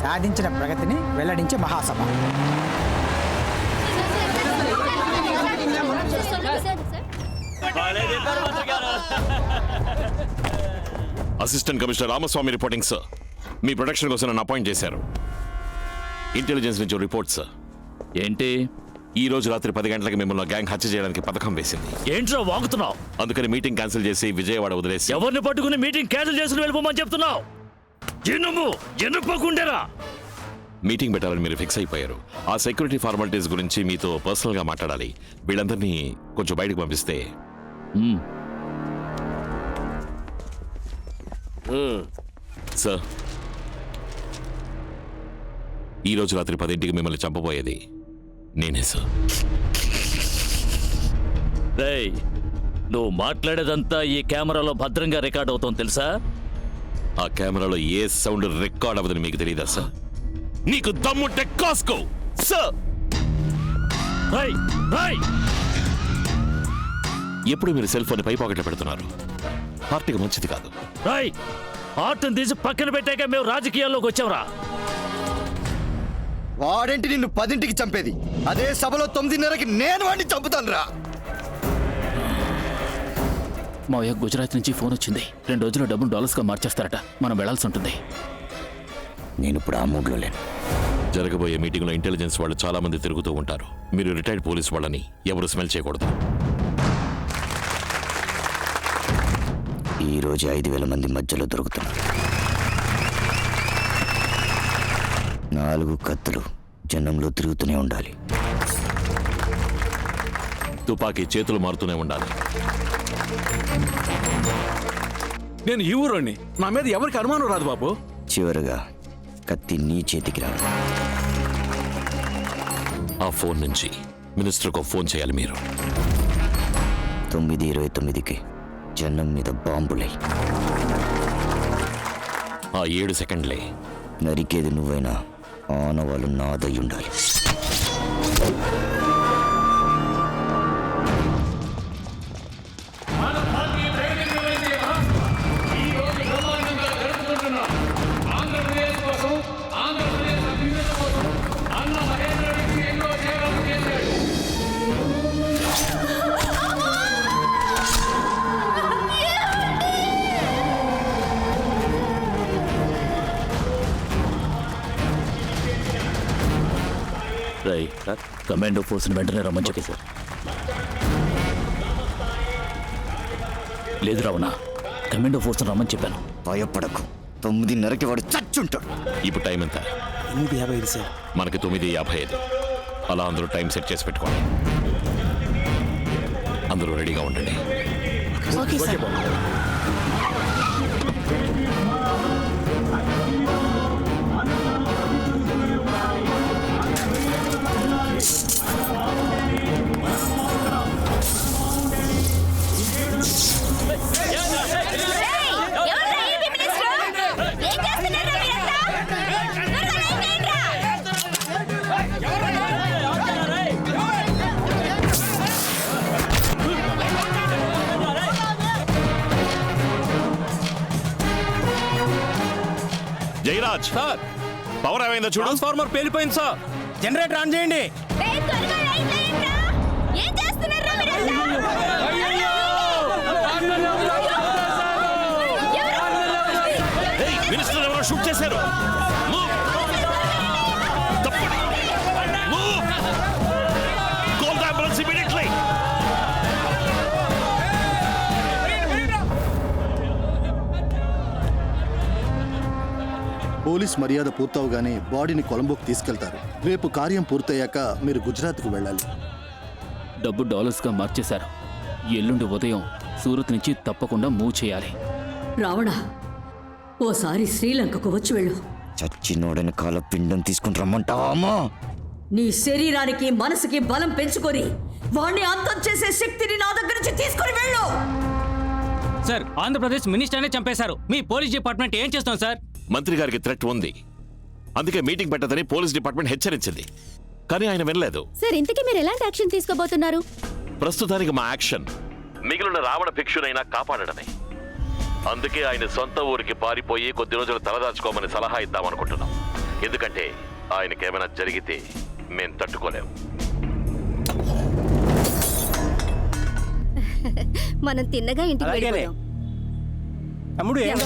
సాధించిన ప్రగతిని వెల్లడించే మహాసభ. Assistant commissioner Ramaswamy reporting sir. మీ ప్రొటెక్షన్ కోసం నన్ను అపాయింట్ చేశారు. ఇంటెలిజెన్స్ నుంచి రిపోర్ట్ సార్. ఏంటి? ఈ రోజు రాత్రి 10 గంటలకు మిమ్మల్ని గ్యాంగ్ హత్య చేయడానికి పథకం వేసింది. ఏంట్రా వాగుతున్నావు? అందుకని మీటింగ్ క్యాన్సిల్ చేసి విజయవాడ వదిలేసి ఎవరిని పట్టుకుని మీటింగ్ క్యాన్సిల్ చేసి వెళ్ళిపోమని చెప్తున్నావు? ఎన్నుకోకుండేరా. మీటింగ్ పెట్టాలని మీరు ఫిక్స్ అయిపోయారు. ఆ సెక్యూరిటీ ఫార్మాలిటీస్ గురించి మీతో పర్సనల్ గా మాట్లాడాలి. వీళ్ళందరినీ కొంచెం బయటకు పంపిస్తే. సార్, ఈ రోజు రాత్రి 10ంటికి మిమ్మల్ని చంపబోయేది నేనే సార్. రేయ్, నువ్వు మాట్లాడేదంతా ఈ కెమెరాలో భద్రంగా రికార్డ్ అవుతోంది తెలుసా? ఆ కెమెరాలో ఏ సౌండ్ రికార్డ్ అవ్వదని మీకు తెలియదా సార్? నీకు దమ్ముంటే కాస్కో సార్. ఎప్పుడు మీరు సెల్ ఫోన్ పై పాకెట్లో పెడుతున్నారు. పార్టీకి మంచిది కాదు. ఆర్ట్ని తీసి పక్కన పెట్టాక మేము రాజకీయాల్లోకి వచ్చావురా. వాడేంటి నిన్ను 10ంటికి చంపేది? అదే సభలో 9:30కి నేను వాడిని చంపుతాను రా. మావయ్య, గుజరాత్ నుంచి ఫోన్ వచ్చింది. 2 రోజుల్లో డబ్బులు డాలర్స్గా మార్చేస్తారట. మనం వెళ్లాల్సి ఉంటుంది. నేను ఇప్పుడు ఆ మూడ్లో లేను. జరగబోయే మీటింగ్లో ఇంటెలిజెన్స్ వాళ్ళు చాలా మంది తిరుగుతూ ఉంటారు. మీరు రిటైర్డ్ పోలీస్ వాళ్ళని ఎవరు స్మెల్ చేయకూడదు. ఈ రోజు 5,000 మంది మధ్యలో దొరుకుతున్నారు. 4 కత్తులు జనంలో తిరుగుతూనే ఉండాలి. తుపాకీ చేతులు మారుతూనే ఉండాలి. నేను ఈ ఊరోని, నా మీద ఎవరికి అనుమానం రాదు బాబు. చివరగా కత్తి నీ చేతికి రాదు. ఆ ఫోన్ నుంచి మినిస్టర్కు ఫోన్ చేయాలి మీరు. 9:29కి జనం మీద బాంబులై. ఆ 7 సెకండ్లే నరికేది నువ్వైనా ఆనవాళ్ళు నాదై ఉండాలి. కమాండో ఫోర్స్ని వెంటనే రమ్మని చెప్పి సార్. లేదు రావణ, కమాండో ఫోర్స్ని రమ్మని చెప్పాను. భయపడకు, 9:30కి వాడు చచ్చుంటాడు. ఇప్పుడు టైం ఎంత? 8:55 సార్. మనకి 9:55. అలా అందరూ టైం సెట్ చేసి పెట్టుకోండి. అందరూ రెడీగా ఉండండి. జయరాజ్ సార్, పవర్ ఏమైందో చూడు. ట్రాన్స్ఫార్మర్ పేలిపోయింది సార్. జనరేటర్ ఆన్ చేయండి. మినిస్టర్ ఎవరో షూట్ చేశారు. పోలీస్ మర్యాద పూర్తవగానే బాడీని కొలంబోకి తీసుకెళ్తారు. రేపు కార్యం పూర్తయ్యాక మీరు గుజరాత్కు వెళ్ళాలి. డబ్బు డాలర్స్గా మార్చేశారు. ఎల్లుండి ఉదయం సూరత్ నుంచి తప్పకుండా మూవ్ చేయాలి. రావణ, ఓసారి శ్రీలంకకు వచ్చి వెళ్ళు. చచ్చినోడని కాల పిండం తీసుకుని రమ్మంటావా అమ్మా? నీ శరీరానికి మనసుకి బలం పెంచుకొని వాణ్ణి అంతం చేసే శక్తిని నా దగ్గర నుంచి తీసుకొని వెళ్ళు. సార్, ఆంధ్రప్రదేశ్ మినిస్టర్నే చంపేశారు. మీ పోలీస్ డిపార్ట్మెంట్ ఏం చేస్తాం సార్? మంత్రి గారికి థ్రెట్ ఉంది. అందుకే మీటింగ్ పెట్టదని పోలీస్ డిపార్ట్మెంట్ హెచ్చరించింది. కానీ ఆయన వినలేదు. సార్, ఇంతకీ మీరు ఎలాంటి యాక్షన్ తీసుకోబోతున్నారు? ప్రస్తుతానికి మా యాక్షన్ మిగిలిన రావణ భిక్షునైనా కాపాడడమే. అందుకే ఆయన సొంత ఊరికి పారిపోయి కొద్ది రోజులు తలదాచుకోమని సలహా ఇద్దామనుకుంటున్నాం. ఎందుకంటే ఆయనకేమైనా జరిగితే మేం తట్టుకోలేం. మనం తిన్నగా ఇంటికి వెళ్ళిపోయాం. తమ్ముడు ఏం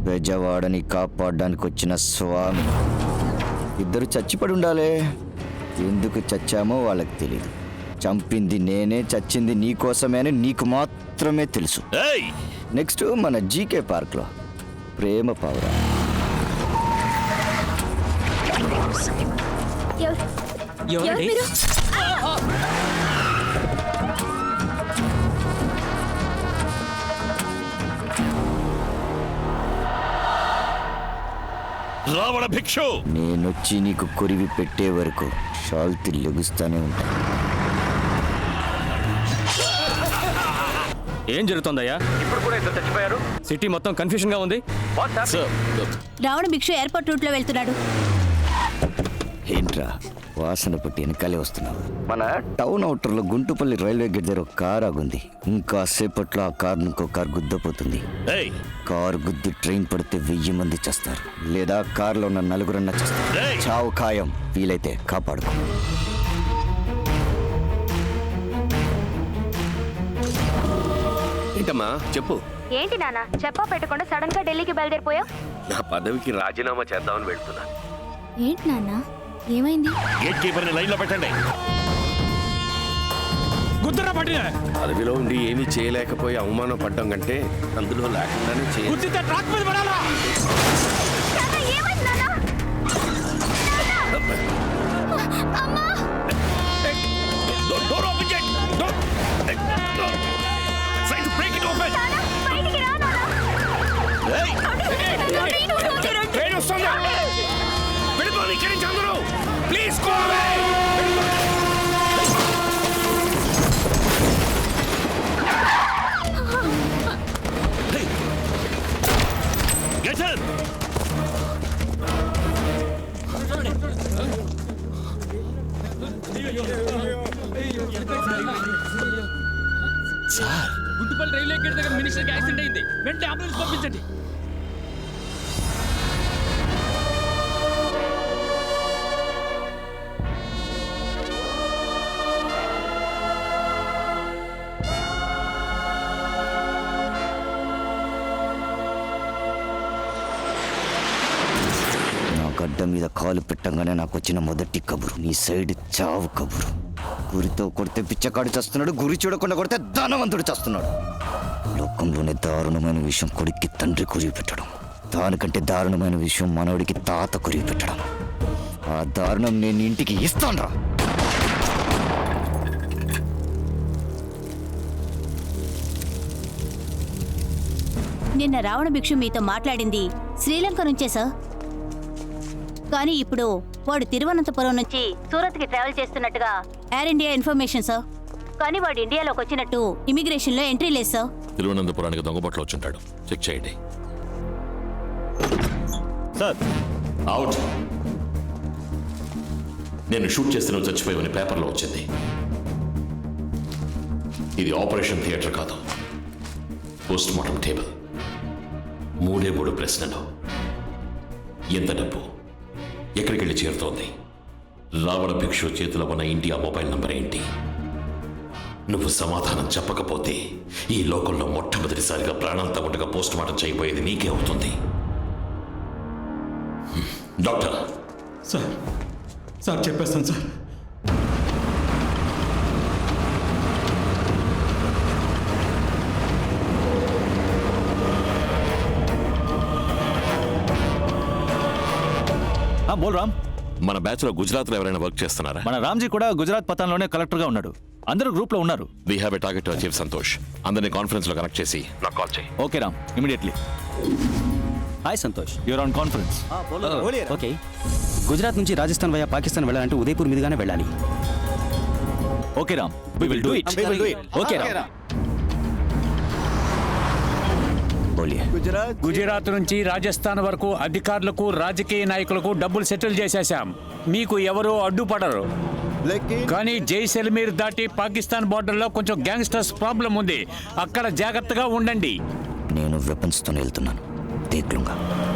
బెజవాడని కాపాడడానికి వచ్చిన స్వామి. ఇద్దరు చచ్చిపడి ఉండాలే. ఎందుకు చచ్చామో వాళ్ళకి తెలియదు. చంపింది నేనే, చచ్చింది నీకోసమే అని నీకు మాత్రమే తెలుసు. ఏయ్! నెక్స్ట్ మన జీకే పార్క్లో ప్రేమ పావురా. ఎవరు మీరు? రావణ భిక్షు, నేనొచ్చి నీకు కొరివి పెట్టే వరకు షాల్తీ లెగుస్తానే ఉంటా. ఏం జరుగుతుందయ్యా? ఇప్పుడు కూడా ఇద్దరు చచ్చిపోయారు. సిటీ మొత్తం కన్ఫ్యూజన్ గా ఉంది. రావణ భిక్షు ఎయిర్పోర్ట్ రూట్ లో వెళ్తున్నాడు. ఏంట్రా వాసన పట్టి వెనకాలే వస్తున్నావు? మన టౌన్ అవుటర్లో గుంటుపల్లి రైల్వే గేట్ దగ్గర ఒక కార్ ఆగుంది. ఇంకా సేపట్లో ఆ కార్ ఇంకో కార్ గుద్దపోతుంది. ఏయ్! కారు గుద్ది ట్రైన్ పడితే 1000 మంది చేస్తారు, లేదా కార్లో ఉన్న 4 చేస్తారు. ఏయ్! చావు ఖాయం. వీలైతే కాపాడుకో. ఏంటమ్మా చెప్పు. ఏంటి నాన్న చెప్పా పెట్టకుండా సడన్ గా ఢిల్లీకి బయలుదేరిపోయా? నా పదవికి రాజీనామా చేద్దామని వెళ్తున్నా. ఏంటి నాన్న ఏమైంది? గేట్ కీపర్ని లైన్లో పెట్టండి. గుర్తురా పట్టిన పదవిలో ఉండి ఏమీ చేయలేకపోయి అవమానం పడ్డం కంటే అందులో లేకుండానే చేయాలి. గుర్తితే ట్రాక్ మీద పడాలా? Door open, Jet! Door! Try to break it open! Hey! Train వస్తుందా? వెళ్ళిపోండి ఇక్కడి నుంచి అందరూ! Please go away! Hey! Get in! Sir, Guntupalli railway gate దగ్గర మినిస్టర్కి యాక్సిడెంట్ అయింది. వెంటనే అంబులెన్స్ పంపించండి. నా గడ్డ మీద కాలు పెట్టంగానే నాకు వచ్చిన మొదటి కబురు నీ సైడ్ చావు కబురు. గురితో కొడితే పిచ్చకాడు చేస్తున్నాడు, గురి చూడకుండా కొడితే ధనవంతుడు చేస్తున్నాడు. లోకంలోనే దారుణమైన విషయం కొడుక్కి తండ్రి కురివి పెట్టడం, దానికంటే దారుణమైన విషయం మనవడికి తాత కురివి పెట్టడం. ఆ దారుణం నేను ఇంటికి ఇస్తానురా. నిన్న రావణ భిక్షు మీతో మాట్లాడింది శ్రీలంక నుంచే సార్. కానీ ఇప్పుడు వాడు తిరువనంతపురం నుంచి సూరత్కి ట్రావెల్ చేస్తున్నట్టుగా ఎయిర్ ఇండియా ఇన్ఫర్మేషన్ సార్. కానీ వాడు ఇండియాలోకి వచ్చినట్టు ఇమిగ్రేషన్ లో ఎంట్రీ లేదు సార్. తిరువనంతపురానికి దొంగబాట్లు వచ్చుంటాడు. చెక్ చేయండి. Sir out. నేను షూట్ చేస్తున్న చచ్చిపోయామని పేపర్లో వచ్చింది. ఇది ఆపరేషన్ థియేటర్ కాదు, పోస్ట్ మార్టం టేబుల్. 3 ప్రశ్నలు. ఎంత డబ్బు ఎక్కడికి వెళ్ళి చేరుతోంది? రావణ భిక్షు చేతిలో ఉన్న ఇండియా మొబైల్ నంబర్ ఏంటి? నువ్వు సమాధానం చెప్పకపోతే ఈ లోకంలో మొట్టమొదటిసారిగా ప్రాణాలతో ఉండగా పోస్ట్ మార్టం చేయబోయేది నీకే అవుతుంది. డాక్టర్. సార్ చెప్పేస్తాను సార్. బోల్ రామ్. మన బ్యాచ్ లో గుజరాత్ లో ఎవరైనా వర్క్ చేస్తున్నారా? మన రామ్జీ కూడా గుజరాత్ పతాన్లోనే కలెక్టర్ గా ఉన్నాడు. అందరూ గ్రూప్ లో ఉన్నారు. We have a target to achieve Santosh. అందరినీ కాన్ఫరెన్స్ లో కనెక్ట్ చేసి నాకు కాల్ చేయి. Okay Ram, immediately. Hi Santosh, you're on conference. Okay. Gujarat నుంచి రాజస్థాన్ వయా పాకిస్తాన్ వెళ్ళాలంటే ఉదయపూర్ మీదుగానే వెళ్ళాలి. Okay Ram, we will do it. Okay Ram. Gujarat Gujarat నుంచి రాజస్థాన్ వరకు అధికారులకు రాజకీయ నాయకులకు డబ్బులు సెటిల్ చేసేశాం. మీకు ఎవరు అడ్డుపడరు. కానీ జైసల్మీర్ దాటి పాకిస్తాన్ బార్డర్లో కొంచెం గ్యాంగ్స్టర్స్ ప్రాబ్లం ఉంది. అక్కడ జాగ్రత్తగా ఉండండి. నేను వెపన్స్తో వెళ్తున్నాను. దేఖ్లుంగా.